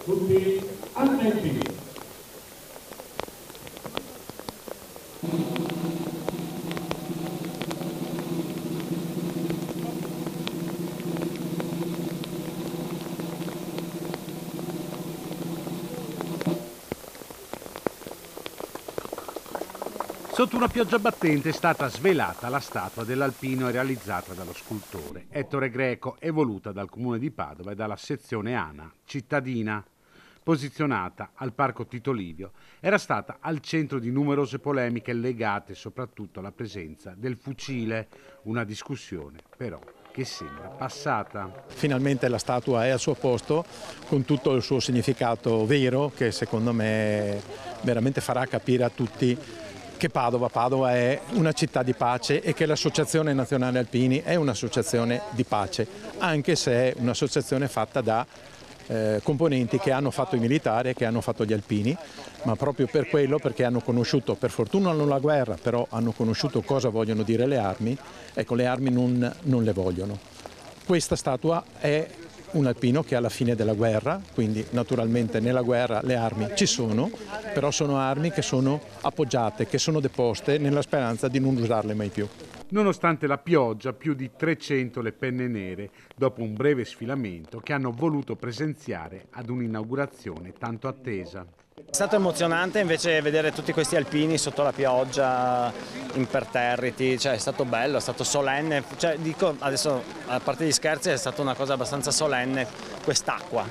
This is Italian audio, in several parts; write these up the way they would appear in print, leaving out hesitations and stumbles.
tutti attenti. Sotto una pioggia battente è stata svelata la statua dell'alpino realizzata dallo scultore Ettore Greco e voluta dal Comune di Padova e dalla sezione ANA cittadina. Posizionata al Parco Tito Livio, era stata al centro di numerose polemiche legate soprattutto alla presenza del fucile, una discussione però che sembra passata. Finalmente la statua è al suo posto con tutto il suo significato vero che secondo me veramente farà capire a tutti che Padova è una città di pace e che l'Associazione Nazionale Alpini è un'associazione di pace, anche se è un'associazione fatta da componenti che hanno fatto i militari e che hanno fatto gli alpini, ma proprio per quello, perché hanno conosciuto, per fortuna non la guerra, però hanno conosciuto cosa vogliono dire le armi, ecco le armi non le vogliono. Questa statua è un alpino che alla fine della guerra, quindi naturalmente nella guerra le armi ci sono, però sono armi che sono appoggiate, che sono deposte nella speranza di non usarle mai più. Nonostante la pioggia, più di 300 le penne nere, dopo un breve sfilamento, che hanno voluto presenziare ad un'inaugurazione tanto attesa. È stato emozionante invece vedere tutti questi alpini sotto la pioggia, imperterriti, cioè è stato bello, è stato solenne, cioè, dico adesso a parte gli scherzi è stata una cosa abbastanza solenne quest'acqua,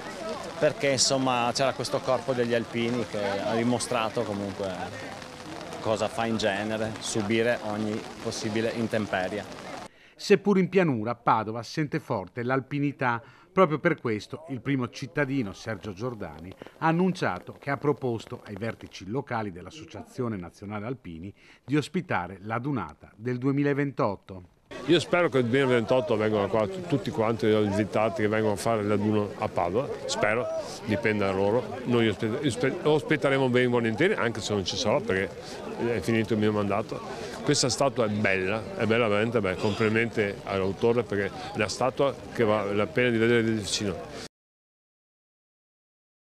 perché insomma c'era questo corpo degli alpini che ha dimostrato comunque cosa fa in genere, subire ogni possibile intemperie. Seppur in pianura, Padova sente forte l'alpinità. Proprio per questo il primo cittadino, Sergio Giordani, ha annunciato che ha proposto ai vertici locali dell'Associazione Nazionale Alpini di ospitare la Dunata del 2028. Io spero che nel 2028 vengano qua tutti quanti gli invitati che vengono a fare la Duna a Padova, spero, dipende da loro. Noi ospiteremo ben volentieri, anche se non ci sarò perché è finito il mio mandato. Questa statua è bella veramente, complimenti all'autore perché è una statua che vale la pena di vedere da vicino.